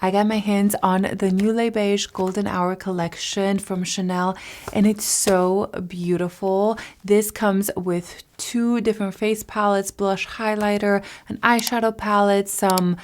I got my hands on the new Beige Golden Hour collection from Chanel, and it's so beautiful. This comes with 2 different face palettes, blush highlighter, an eyeshadow palette, some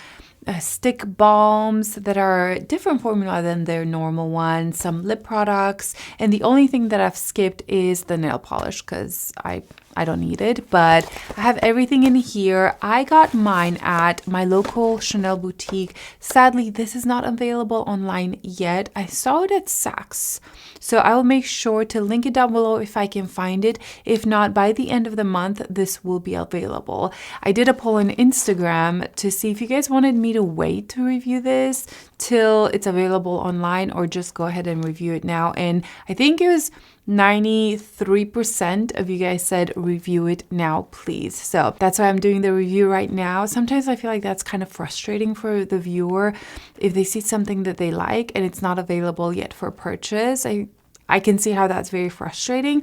stick balms that are different formula than their normal one, some lip products, and the only thing that I've skipped is the nail polish because I don't need it, but I have everything in here. I got mine at my local Chanel boutique. Sadly, this is not available online yet. I saw it at Saks, so I will make sure to link it down below if I can find it. If not, by the end of the month, this will be available. I did a poll on Instagram to see if you guys wanted me to wait to review this till it's available online or just go ahead and review it now. And I think it was 93% of you guys said review it now, please. So that's why I'm doing the review right now. Sometimes I feel like that's kind of frustrating for the viewer if they see something that they like and it's not available yet for purchase. I can see how that's very frustrating.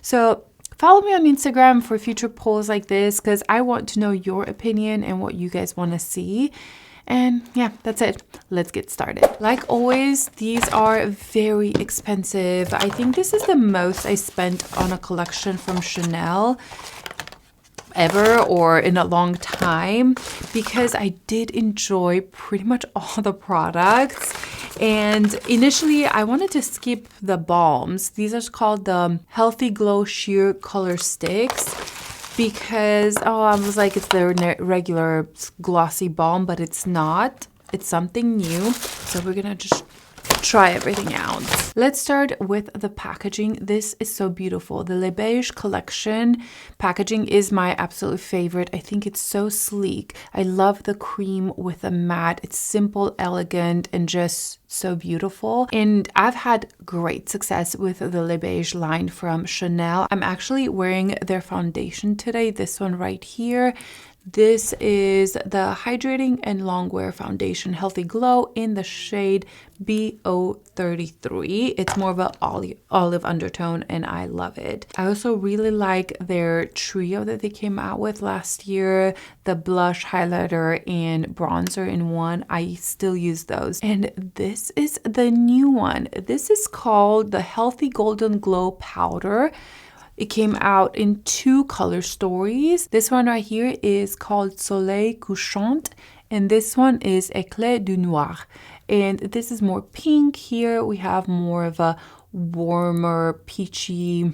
So follow me on Instagram for future polls like this because I want to know your opinion and what you guys want to see. And yeah, that's it. Let's get started. Like always, these are very expensive. I think this is the most I spent on a collection from Chanel ever or in a long time because I did enjoy pretty much all the products. And initially, I wanted to skip the balms. These are called the Healthy Glow Sheer Color Sticks. Because, I was like, it's their regular glossy balm, but it's not. It's something new. So we're going to just try everything out. Let's start with the packaging. This is so beautiful. The Beige collection packaging is my absolute favorite. I think it's so sleek. I love the cream with the matte. It's simple, elegant, and just so beautiful. And I've had great success with the Beige line from Chanel. I'm actually wearing their foundation today, this one right here. This is the Hydrating and Longwear Foundation Healthy Glow in the shade BO33. It's more of an olive undertone and I love it. I also really like their trio that they came out with last year, the blush, highlighter, and bronzer in one. I still use those. And this is the new one. This is called the Healthy Golden Glow Powder. It came out in 2 color stories. This one right here is called Soleil Couchant, and this one is Éclat du Noir. And this is more pink. Here we have more of a warmer, peachy,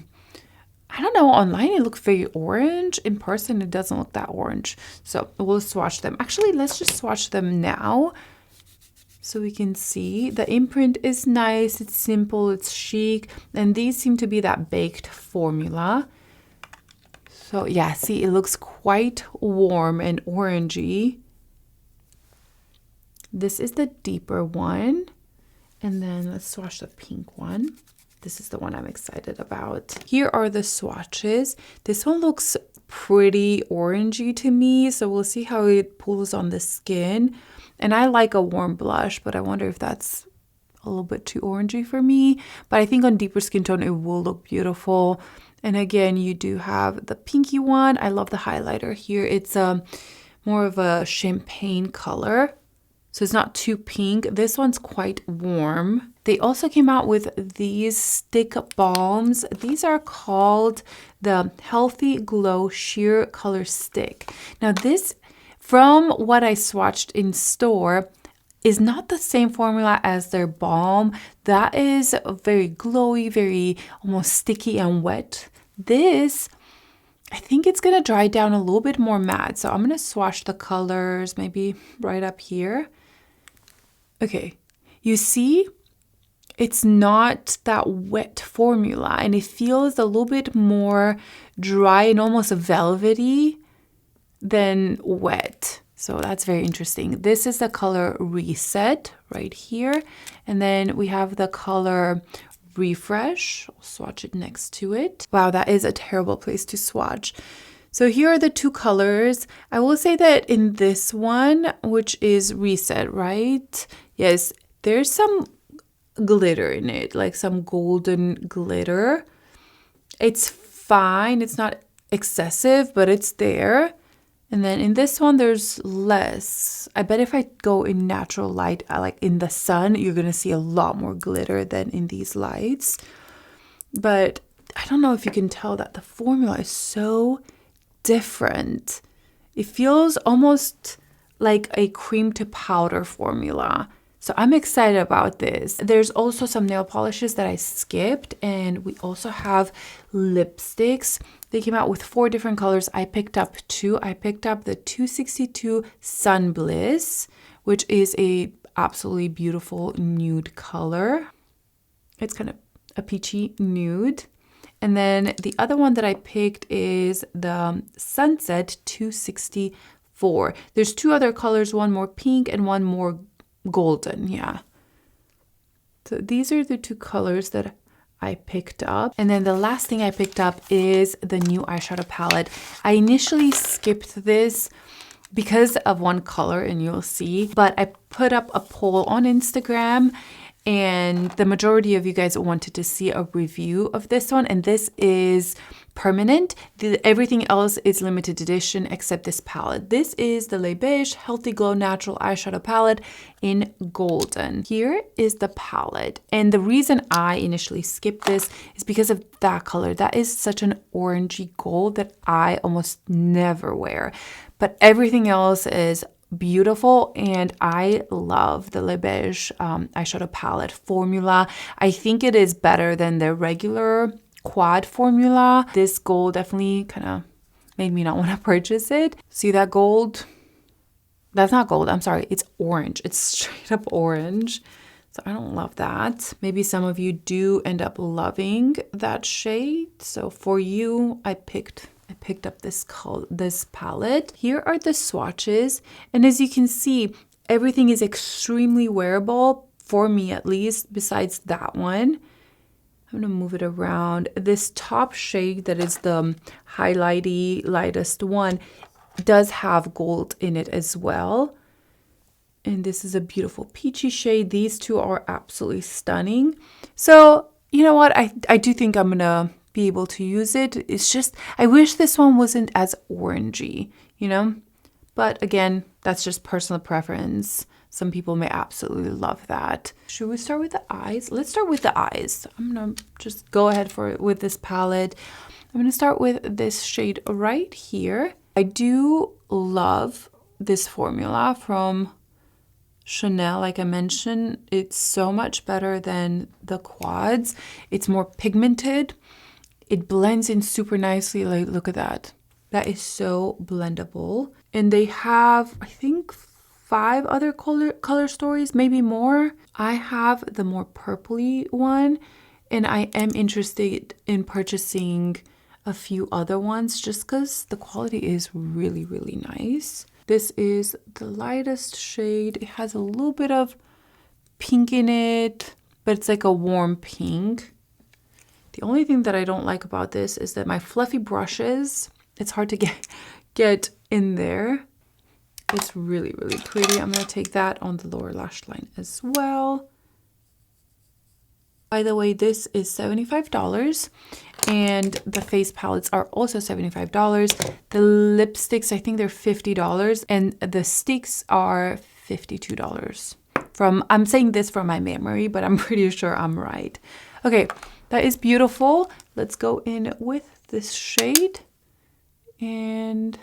I don't know, online it looks very orange. In person, it doesn't look that orange. So we'll swatch them. Actually, let's just swatch them now. So we can see the imprint is nice, it's simple, it's chic, and these seem to be that baked formula. So yeah, see, it looks quite warm and orangey. This is the deeper one. And then let's swatch the pink one. This is the one I'm excited about. Here are the swatches. This one looks pretty orangey to me, so we'll see how it pulls on the skin. And I like a warm blush, but I wonder if that's a little bit too orangey for me. But I think on deeper skin tone, it will look beautiful. And again, you do have the pinky one. I love the highlighter here. It's more of a champagne color. So it's not too pink. This one's quite warm. They also came out with these stick balms. These are called the Healthy Glow Sheer Color Stick. Now this, from what I swatched in store, is not the same formula as their balm. That is very glowy, very almost sticky and wet. This, I think it's going to dry down a little bit more matte. So I'm going to swatch the colors maybe right up here. Okay, you see, it's not that wet formula and it feels a little bit more dry and almost velvety than wet. So that's very interesting. This is the color Reset right here. And then we have the color Refresh. I'll swatch it next to it. Wow, that is a terrible place to swatch. So here are the 2 colors. I will say that in this one, which is Reset, right? Yes, there's some glitter in it, like some golden glitter. It's fine. It's not excessive, but it's there. And then in this one, there's less. I bet if I go in natural light, like in the sun, you're going to see a lot more glitter than in these lights. But I don't know if you can tell that the formula is so different. It feels almost like a cream to powder formula. So I'm excited about this. There's also some nail polishes that I skipped, and we also have lipsticks. They came out with 4 different colors. I picked up 2. I picked up the 262 Sun Bliss, which is a absolutely beautiful nude color. It's kind of a peachy nude. And then the other one that I picked is the Sunset 264. There's 2 other colors, one more pink and one more golden. Yeah. So these are the 2 colors that I picked up. And then the last thing I picked up is the new eyeshadow palette. I initially skipped this because of one color, and you'll see, but I put up a poll on Instagram, and the majority of you guys wanted to see a review of this one, and this is permanent. Everything else is limited edition except this palette. This is the BEIGE Healthy Glow Natural Eyeshadow Palette in golden. Here is the palette, and the reason I initially skipped this is because of that color. That is such an orangey gold that I almost never wear, but everything else is beautiful, and I love the BEIGE eyeshadow palette formula. I think it is better than the regular quad formula. This gold definitely kind of made me not want to purchase it. See that gold? That's not gold, I'm sorry, it's orange. It's straight up orange. So I don't love that. Maybe some of you do end up loving that shade. So for you, I picked up this palette. Here are the swatches, and as you can see, everything is extremely wearable, for me at least, besides that one. I'm gonna move it around. This top shade that is the highlighty lightest one does have gold in it as well. And this is a beautiful peachy shade. These 2 are absolutely stunning. So you know what? I do think I'm gonna be able to use it. It's just, I wish this one wasn't as orangey, you know? But again, that's just personal preference. Some people may absolutely love that. Should we start with the eyes? Let's start with the eyes. I'm gonna just go ahead with this palette. I'm gonna start with this shade right here. I do love this formula from Chanel. Like I mentioned, it's so much better than the quads. It's more pigmented. It blends in super nicely. Like, look at that. That is so blendable. And they have, I think, 5 other color stories, maybe more. I have the more purpley one, and I am interested in purchasing a few other ones just because the quality is really, really nice. This is the lightest shade. It has a little bit of pink in it, but it's like a warm pink. The only thing that I don't like about this is that my fluffy brushes, it's hard to get in there. It's really, really pretty. I'm going to take that on the lower lash line as well. By the way, this is $75, and the face palettes are also $75. The lipsticks, I think they're $50, and the sticks are $52. I'm saying this from my memory, but I'm pretty sure I'm right. Okay, that is beautiful. Let's go in with this shade, and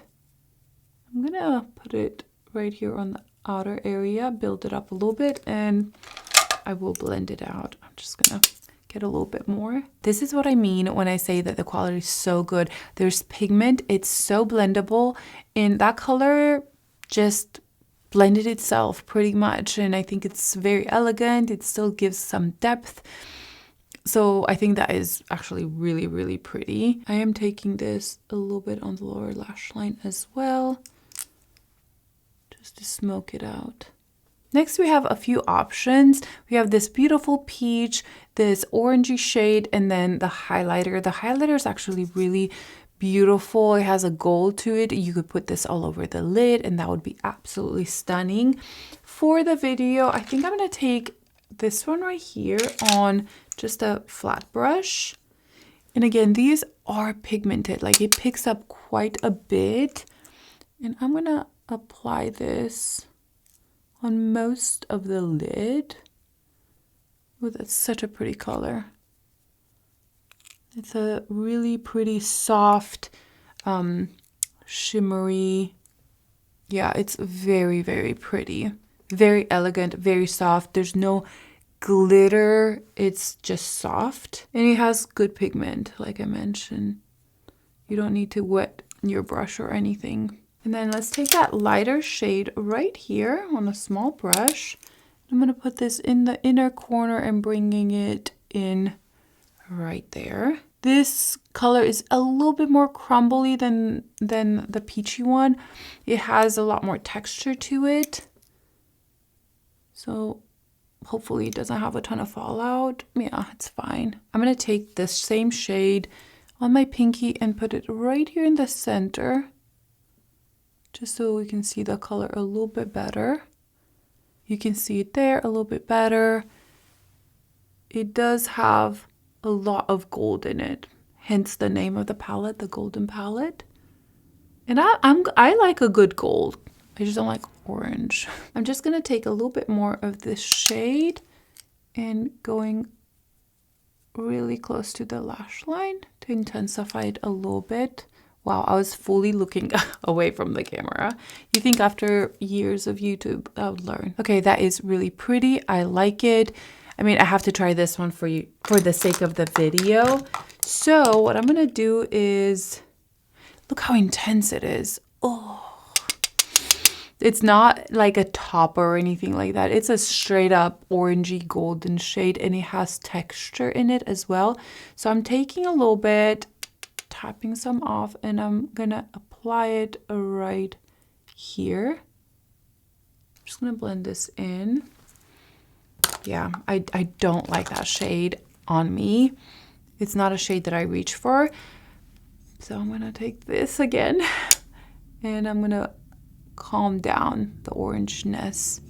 I'm gonna put it right here on the outer area, build it up a little bit, and I will blend it out. I'm just gonna get a little bit more. This is what I mean when I say that the quality is so good. There's pigment, it's so blendable, and that color just blended itself pretty much, and I think it's very elegant. It still gives some depth. So I think that is actually really, really pretty. I am taking this a little bit on the lower lash line as well, just to smoke it out. Next, we have a few options. We have this beautiful peach, this orangey shade, and then the highlighter. The highlighter is actually really beautiful. It has a gold to it. You could put this all over the lid, and that would be absolutely stunning. For the video, I think I'm going to take this one right here on just a flat brush. And again, these are pigmented. Like, it picks up quite a bit. And I'm gonna apply this on most of the lid. Oh, that's such a pretty color. It's a really pretty soft, shimmery. Yeah, it's very, very pretty. Very elegant, very soft. There's no glitter. It's just soft. And it has good pigment, like I mentioned. You don't need to wet your brush or anything. And then let's take that lighter shade right here on a small brush. I'm going to put this in the inner corner and bringing it in right there. This color is a little bit more crumbly than the peachy one. It has a lot more texture to it. So hopefully it doesn't have a ton of fallout. Yeah, it's fine. I'm going to take this same shade on my pinky and put it right here in the center, just so we can see the color a little bit better. You can see it there a little bit better. It does have a lot of gold in it, hence the name of the palette, the Golden Palette. And I like a good gold. I just don't like orange. I'm just gonna take a little bit more of this shade and going really close to the lash line to intensify it a little bit. Wow, I was fully looking away from the camera. You think after years of YouTube, I would learn. Okay, that is really pretty. I like it. I mean, I have to try this one for you for the sake of the video. So what I'm gonna do is, look how intense it is. Oh, it's not like a topper or anything like that. It's a straight up orangey golden shade and it has texture in it as well. So I'm taking a little bit, tapping some off, and I'm gonna apply it right here. I'm just gonna blend this in. Yeah, I don't like that shade on me. It's not a shade that I reach for. So I'm gonna take this again and I'm gonna calm down the orangeness.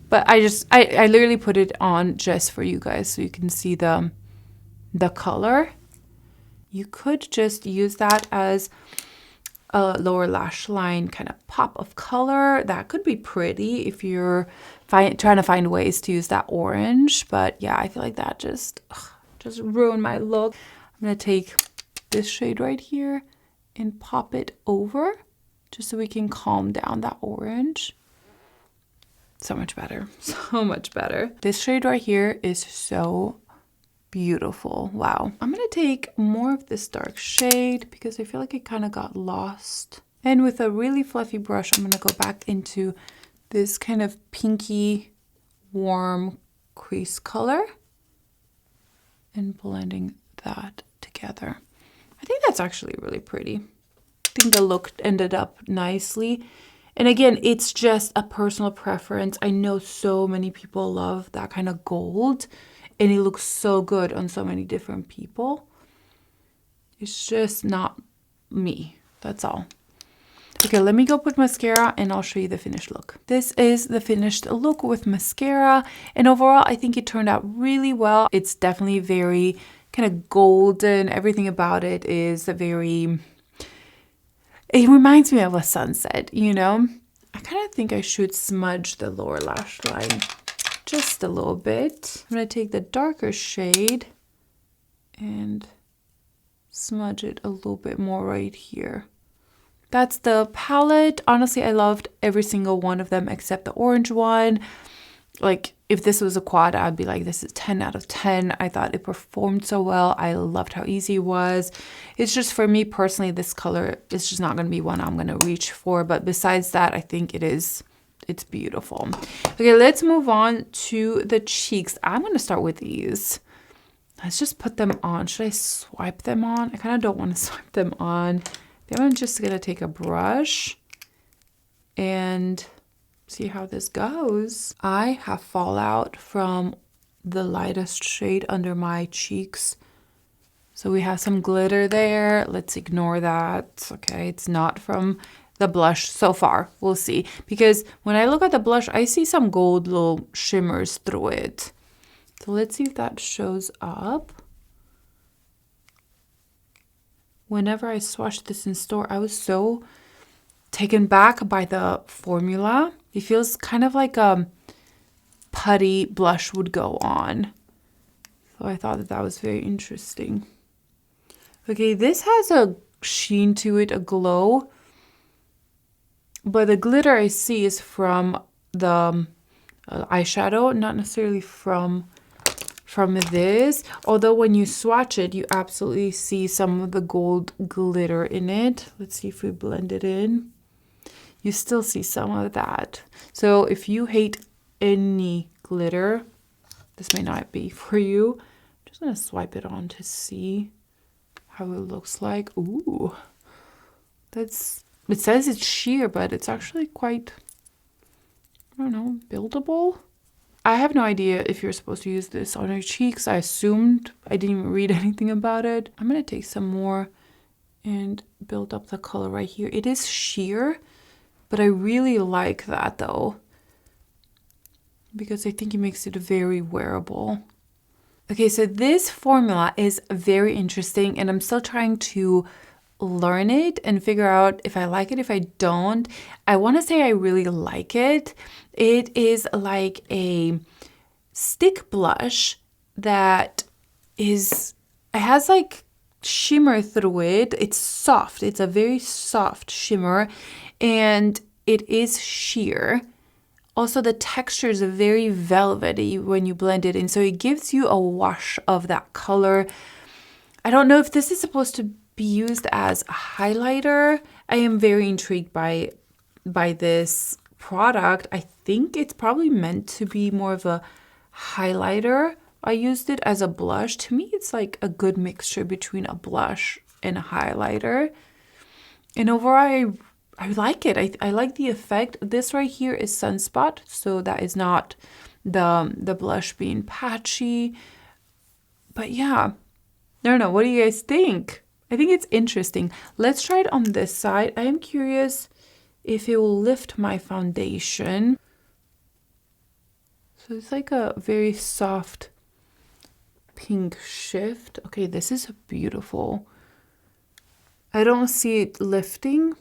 But I literally put it on just for you guys so you can see the color. You could just use that as a lower lash line kind of pop of color. That could be pretty if you're trying to find ways to use that orange. But yeah, I feel like that just ruined my look. I'm gonna take this shade right here and pop it over just so we can calm down that orange. So much better, so much better. This shade right here is so beautiful. Wow. I'm gonna take more of this dark shade because I feel like it kind of got lost. And with a really fluffy brush, I'm gonna go back into this kind of pinky, warm crease color and blending that together. I think that's actually really pretty. I think the look ended up nicely. And again, it's just a personal preference. I know so many people love that kind of gold and it looks so good on so many different people. It's just not me, that's all. Okay, let me go put mascara and I'll show you the finished look. This is the finished look with mascara. And overall, I think it turned out really well. It's definitely very kind of golden. Everything about it is very... It reminds me of a sunset, you know? I kind of think I should smudge the lower lash line just a little bit. I'm going to take the darker shade and smudge it a little bit more right here. That's the palette. Honestly, I loved every single one of them except the orange one. Like, if this was a quad, I'd be like, this is 10 out of 10. I thought it performed so well. I loved how easy it was. It's just, for me personally, this color is just not going to be one I'm going to reach for. But besides that, I think it's beautiful. Okay, let's move on to the cheeks. I'm going to start with these. Let's just put them on. Should I swipe them on? I kind of don't want to swipe them on. Then I'm just going to take a brush and see how this goes. I have fallout from the lightest shade under my cheeks. So we have some glitter there. Let's ignore that. Okay, it's not from the blush so far. We'll see. Because when I look at the blush, I see some gold little shimmers through it. So let's see if that shows up. Whenever I swatched this in store, I was so taken back by the formula. It feels kind of like a putty blush would go on. So I thought that that was very interesting. Okay, this has a sheen to it, a glow. But the glitter I see is from the eyeshadow, not necessarily from this. Although when you swatch it, you absolutely see some of the gold glitter in it. Let's see if we blend it in. You still see some of that. So if you hate any glitter, this may not be for you. I'm just gonna swipe it on to see how it looks like. Ooh, it says it's sheer, but it's actually quite, I don't know, buildable. I have no idea if you're supposed to use this on your cheeks. I assumed. I didn't even read anything about it. I'm gonna take some more and build up the color right here. It is sheer, but I really like that though, because I think it makes it very wearable. Okay, so this formula is very interesting, and I'm still trying to learn it and figure out if I like it, if I don't. I want to say I really like it. It is like a stick blush that it has like shimmer through it. It's soft. It's a very soft shimmer, and it is sheer. Also, the texture is very velvety when you blend it in, so it gives you a wash of that color. I don't know if this is supposed to be used as a highlighter. I am very intrigued by this product. I think it's probably meant to be more of a highlighter. I used it as a blush. To me, it's like a good mixture between a blush and a highlighter. And overall, I like it. I like the effect. This right here is Sunspot, so that is not the blush being patchy. But yeah, I don't know. What do you guys think? I think it's interesting. Let's try it on this side. I am curious if it will lift my foundation. So it's like a very soft pink shift. Okay, this is beautiful. I don't see it lifting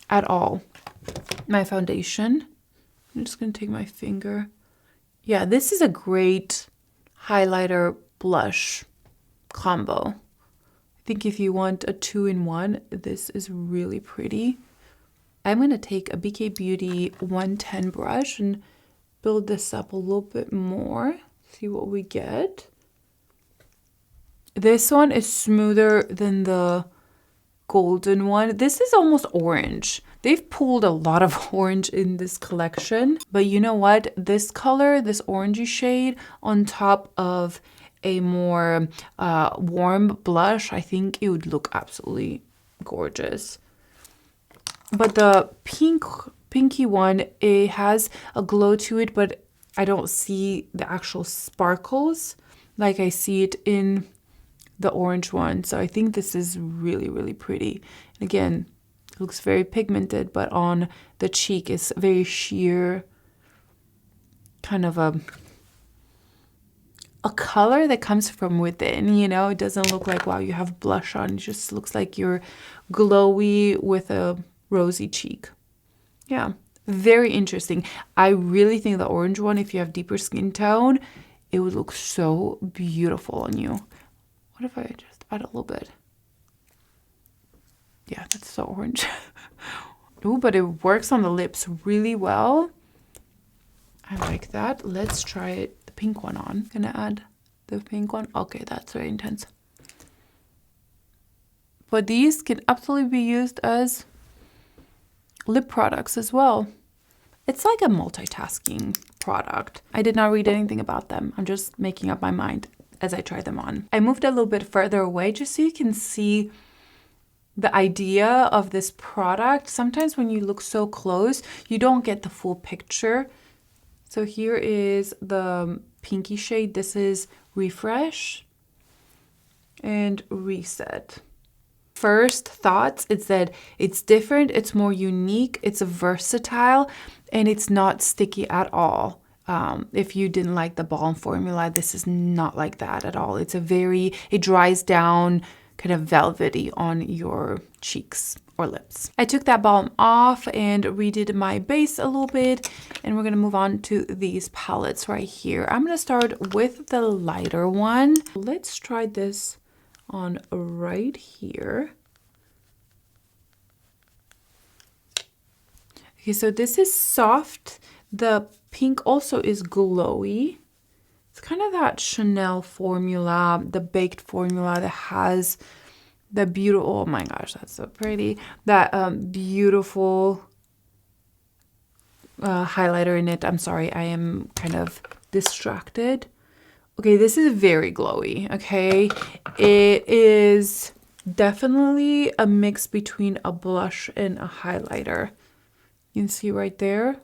at all my foundation. I'm just gonna take my finger. Yeah, this is a great highlighter blush combo. I think if you want a 2-in-1, this is really pretty. I'm gonna take a BK Beauty 110 brush and build this up a little bit more. See what we get. This one is smoother than the golden one. This is almost orange. They've pulled a lot of orange in this collection, but you know what? This color, this orangey shade on top of a more warm blush, I think it would look absolutely gorgeous. But the pinky one, it has a glow to it, but I don't see the actual sparkles like I see it in the orange one. So I think this is really, really pretty. And again, it looks very pigmented, but on the cheek it's very sheer, kind of a color that comes from within, you know. It doesn't look like, wow, you have blush on. It just looks like you're glowy with a rosy cheek. Yeah, very interesting. I really think the orange one, if you have deeper skin tone, it would look so beautiful on you. What if I just add a little bit? Yeah, that's so orange. Oh, but it works on the lips really well. I like that. Let's try it, the pink one on. Gonna add the pink one. Okay, that's very intense. But these can absolutely be used as lip products as well. It's like a multitasking product. I did not read anything about them. I'm just making up my mind as I try them on. I moved a little bit further away just so you can see the idea of this product. Sometimes when you look so close, you don't get the full picture. So here is the pinky shade. This is Refresh and Reset. First thoughts is that it's different, it's more unique, it's versatile, and it's not sticky at all. If you didn't like the Balm formula, this is not like that at all. It dries down kind of velvety on your cheeks or lips. I took that balm off and redid my base a little bit, and we're gonna move on to these palettes right here. I'm gonna start with the lighter one. Let's try this on right here. Okay, so this is soft. The pink also is glowy. It's kind of that Chanel formula, the baked formula that has the beautiful, oh my gosh, that's so pretty. That beautiful highlighter in it. I'm sorry, I am kind of distracted. Okay, this is very glowy, okay? It is definitely a mix between a blush and a highlighter. You can see right there.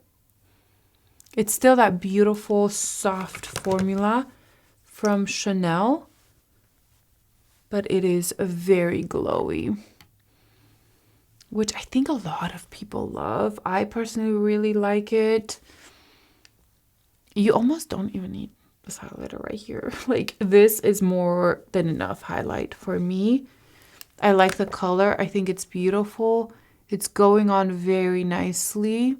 It's still that beautiful, soft formula from Chanel, but it is very glowy, which I think a lot of people love. I personally really like it. You almost don't even need this highlighter right here. Like, this is more than enough highlight for me. I like the color. I think it's beautiful. It's going on very nicely.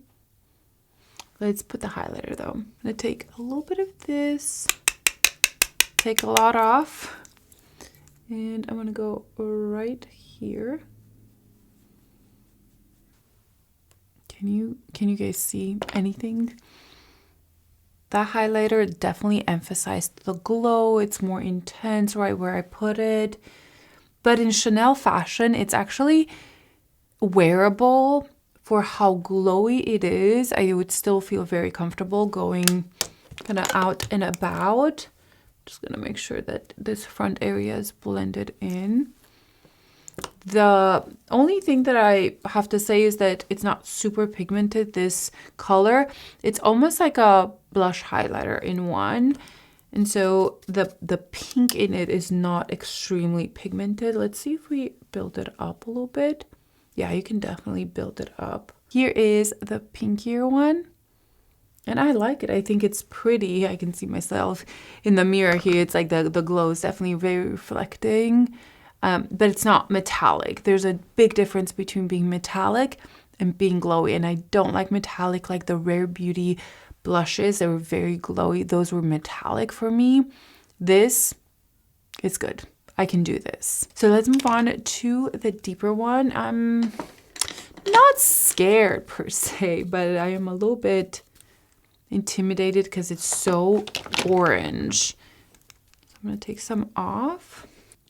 Let's put the highlighter though. I'm gonna take a little bit of this, take a lot off, and I'm gonna go right here. Can you guys see anything? That highlighter definitely emphasized the glow. It's more intense right where I put it. But in Chanel fashion, it's actually wearable. For how glowy it is, I would still feel very comfortable going kind of out and about. Just gonna make sure that this front area is blended in. The only thing that I have to say is that it's not super pigmented, this color. It's almost like a blush highlighter in one. And so the pink in it is not extremely pigmented. Let's see if we build it up a little bit. Yeah, you can definitely build it up. Here is the pinkier one. And I like it. I think it's pretty. I can see myself in the mirror here. It's like the glow is definitely very reflecting. But it's not metallic. There's a big difference between being metallic and being glowy. And I don't like metallic like the Rare Beauty blushes. They were very glowy. Those were metallic for me. This is good. I can do this. So let's move on to the deeper one. I'm not scared per se, but I am a little bit intimidated because it's so orange. So I'm gonna take some off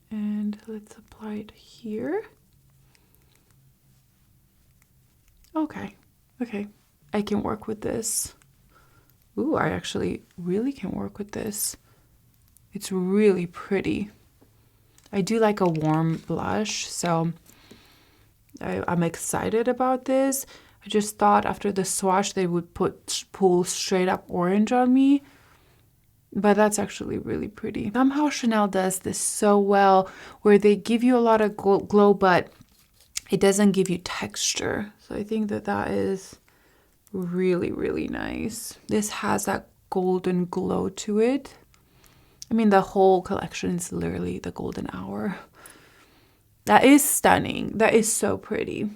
and let's apply it here. Okay, I can work with this. Ooh, I actually really can work with this. It's really pretty. I do like a warm blush, so I'm excited about this. I just thought after the swatch they would pull straight up orange on me, but that's actually really pretty. Somehow Chanel does this so well, where they give you a lot of glow, but it doesn't give you texture. So I think that that is really, really nice. This has that golden glow to it. I mean, the whole collection is literally the golden hour. That is stunning. That is so pretty.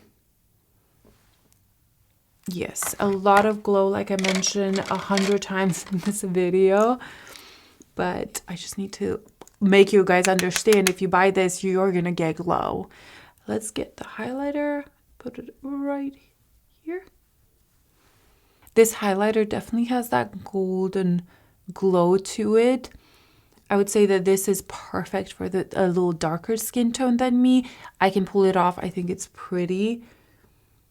Yes, a lot of glow, like I mentioned 100 times in this video. But I just need to make you guys understand, if you buy this, you're gonna get glow. Let's get the highlighter, put it right here. This highlighter definitely has that golden glow to it. I would say that this is perfect for a little darker skin tone than me. I can pull it off. I think it's pretty.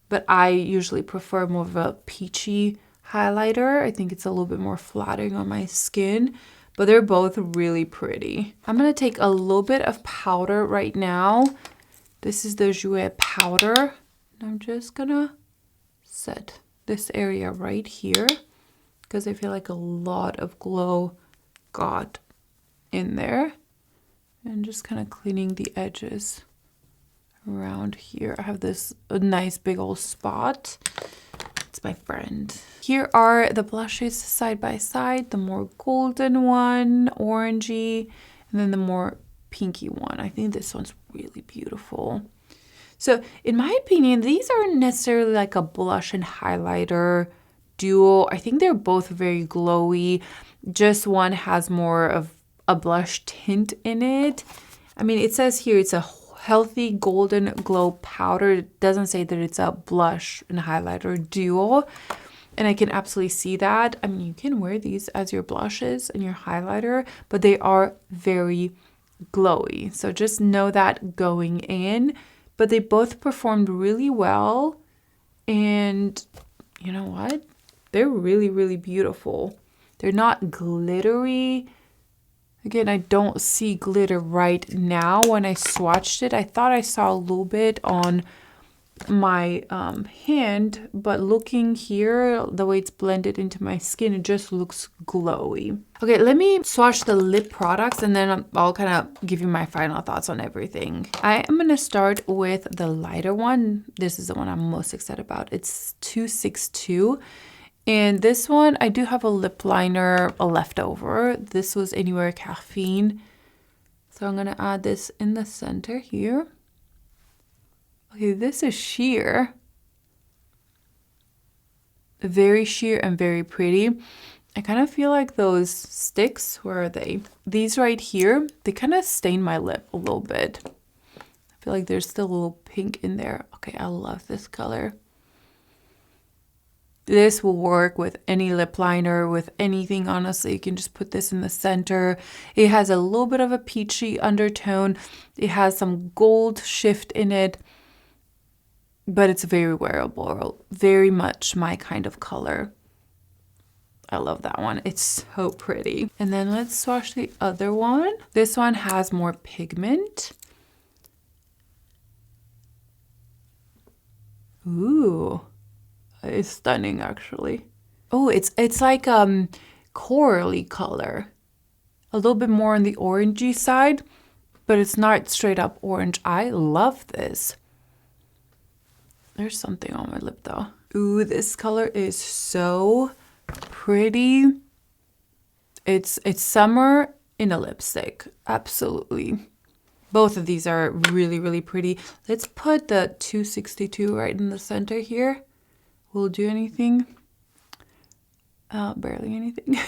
But I usually prefer more of a peachy highlighter. I think it's a little bit more flattering on my skin. But they're both really pretty. I'm going to take a little bit of powder right now. This is the Jouer powder. And I'm just going to set this area right here, because I feel like a lot of glow got in there. And just kind of cleaning the edges around here. I have this nice big old spot. It's my friend. Here are the blushes side by side. The more golden one, orangey, and then the more pinky one. I think this one's really beautiful. So in my opinion, these aren't necessarily like a blush and highlighter duo. I think they're both very glowy. Just one has more of a blush tint in it. I mean, it says here it's a healthy golden glow powder. It doesn't say that it's a blush and highlighter duo. And I can absolutely see that. I mean, you can wear these as your blushes and your highlighter, but they are very glowy. So just know that going in. But they both performed really well. And you know what? They're really, really beautiful. They're not glittery. Again, I don't see glitter right now. When I swatched it, I thought I saw a little bit on my hand, but looking here, the way it's blended into my skin, it just looks glowy. Okay, let me swatch the lip products and then I'll kind of give you my final thoughts on everything. I am going to start with the lighter one. This is the one I'm most excited about. It's 262. And this one, I do have a lip liner left over. This was Anywhere Caffeine. So I'm going to add this in the center here. Okay, this is sheer. Very sheer and very pretty. I kind of feel like those sticks, where are they? These right here, they kind of stain my lip a little bit. I feel like there's still a little pink in there. Okay, I love this color. This will work with any lip liner, with anything, honestly. You can just put this in the center. It has a little bit of a peachy undertone. It has some gold shift in it. But it's very wearable, very much my kind of color. I love that one. It's so pretty. And then let's swatch the other one. This one has more pigment. Ooh, it's stunning actually. Oh, it's like corally color. A little bit more on the orangey side, but it's not straight up orange. I love this. There's something on my lip though. Ooh, this color is so pretty. It's summer in a lipstick. Absolutely. Both of these are really, really pretty. Let's put the 262 right in the center here. Will it do anything? Barely anything.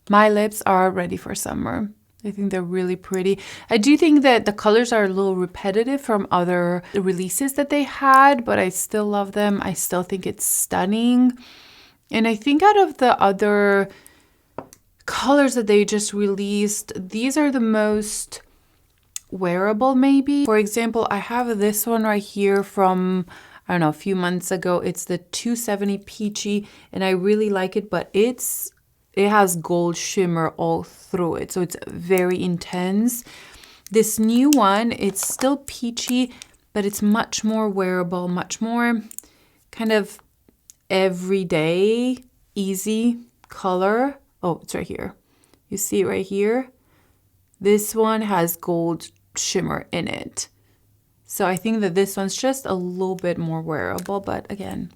My lips are ready for summer. I think they're really pretty. I do think that the colors are a little repetitive from other releases that they had, but I still love them. I still think it's stunning. And I think out of the other colors that they just released, these are the most wearable maybe. For example, I have this one right here from, I don't know, a few months ago. It's the 270 Peachy, and I really like it, but it has gold shimmer all through it, so it's very intense. This new one, it's still peachy, but it's much more wearable, much more kind of everyday, easy color. Oh, it's right here. You see it right here? This one has gold shimmer in it. So I think that this one's just a little bit more wearable, but again,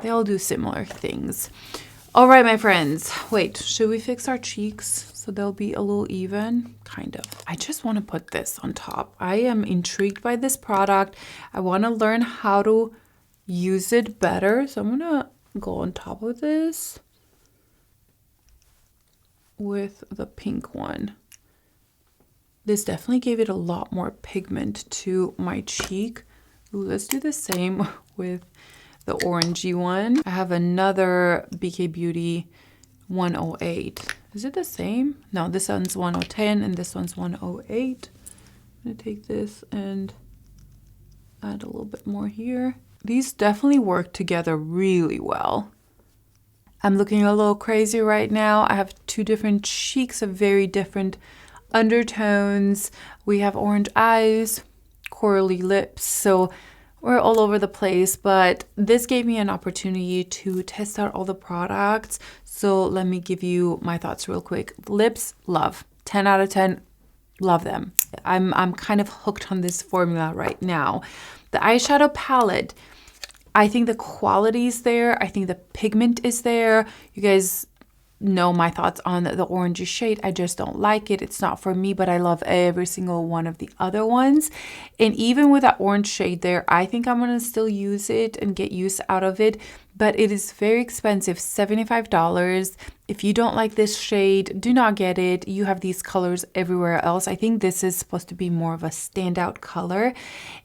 they all do similar things. All right, my friends. Wait, should we fix our cheeks so they'll be a little even? Kind of. I just want to put this on top. I am intrigued by this product. I want to learn how to use it better. So I'm going to go on top of this with the pink one. This definitely gave it a lot more pigment to my cheek. Ooh, let's do the same with the orangey one. I have another BK Beauty 108. Is it the same? No, this one's 110 and this one's 108. I'm gonna take this and add a little bit more here. These definitely work together really well. I'm looking a little crazy right now. I have two different cheeks of very different undertones. We have orange eyes, corally lips, so we're all over the place, but this gave me an opportunity to test out all the products. So let me give you my thoughts real quick. Lips, love. 10 out of 10, love them. I'm kind of hooked on this formula right now. The eyeshadow palette, I think the quality is there. I think the pigment is there. You guys know my thoughts on the orangey shade. I just don't like it. It's not for me, but I love every single one of the other ones. And even with that orange shade there, I think I'm going to still use it and get use out of it. But it is very expensive, $75. If you don't like this shade, do not get it. You have these colors everywhere else. I think this is supposed to be more of a standout color.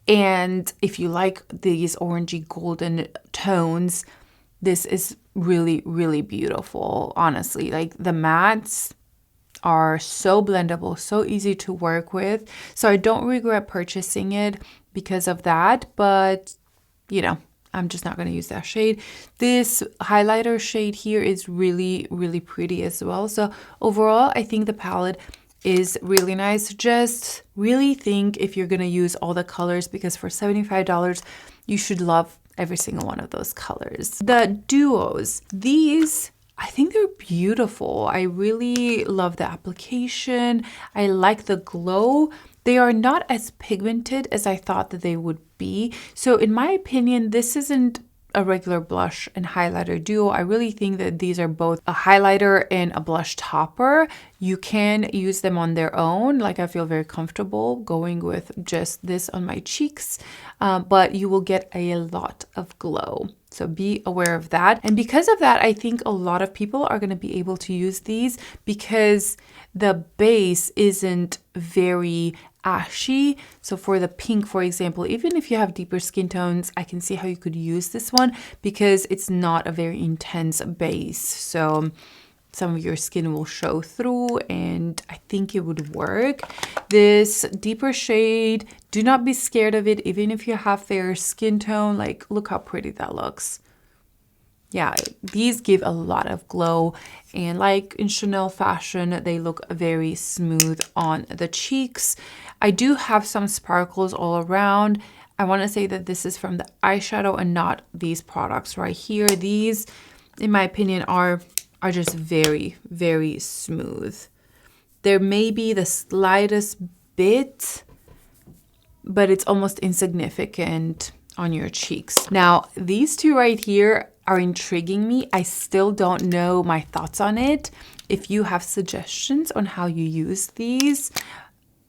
And if you like these orangey golden tones, this is really, really beautiful, honestly. Like the mattes are so blendable, so easy to work with. So I don't regret purchasing it because of that, but you know, I'm just not going to use that shade. This highlighter shade here is really, really pretty as well. So overall, I think the palette is really nice. Just really think if you're going to use all the colors, because for $75, you should love every single one of those colors. The duos, these, I think they're beautiful. I really love the application. I like the glow. They are not as pigmented as I thought that they would be. So in my opinion, this isn't a regular blush and highlighter duo. I really think that these are both a highlighter and a blush topper. You can use them on their own. Like I feel very comfortable going with just this on my cheeks, but you will get a lot of glow. So be aware of that. And because of that, I think a lot of people are going to be able to use these because the base isn't very ashy. So for the pink, for example, even if you have deeper skin tones, I can see how you could use this one because it's not a very intense base. So some of your skin will show through and I think it would work. This deeper shade, do not be scared of it. Even if you have fair skin tone, like look how pretty that looks. Yeah, these give a lot of glow, and like in Chanel fashion, they look very smooth on the cheeks. I do have some sparkles all around. I want to say that this is from the eyeshadow and not these products right here. These, in my opinion, are just very, very smooth. There may be the slightest bit, but it's almost insignificant on your cheeks. Now, these two right here are intriguing me. I still don't know my thoughts on it. If you have suggestions on how you use these,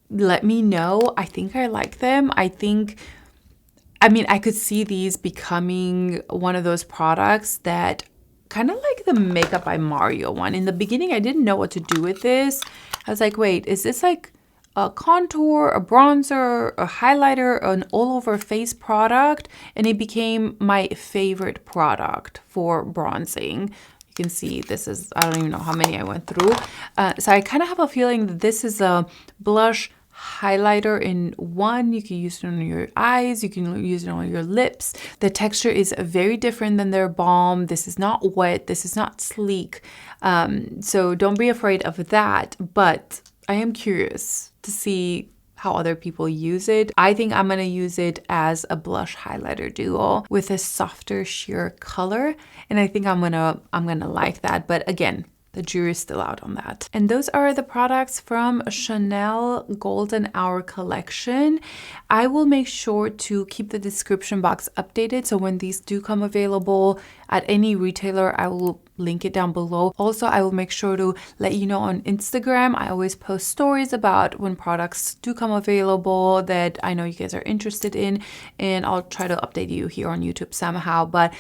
let me know. I think I like them. I mean, I could see these becoming one of those products that kind of like the Makeup by Mario one. In the beginning, I didn't know what to do with this. I was like, wait, is this like a contour, a bronzer, a highlighter, an all-over face product? And it became my favorite product for bronzing. You can see this is, I don't even know how many I went through. So I kind of have a feeling that this is a blush highlighter in one. You can use it on your eyes, you can use it on your lips. The texture is very different than their balm. This is not wet, this is not sleek. So don't be afraid of that, but I am curious to see how other people use it. I think I'm gonna use it as a blush highlighter duo with a softer sheer color, and I think I'm gonna like that. But again, the jury's still out on that. And those are the products from Chanel Golden Hour collection. I will make sure to keep the description box updated, so when these do come available at any retailer, I will link it down below. Also, I will make sure to let you know on Instagram. I always post stories about when products do come available that I know you guys are interested in, and I'll try to update you here on YouTube somehow. But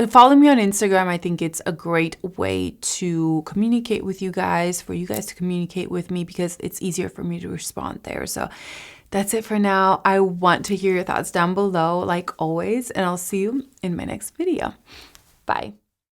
follow me on Instagram. I think it's a great way to communicate with you guys, for you guys to communicate with me, because it's easier for me to respond there. So that's it for now. I want to hear your thoughts down below, like always, and I'll see you in my next video. Bye.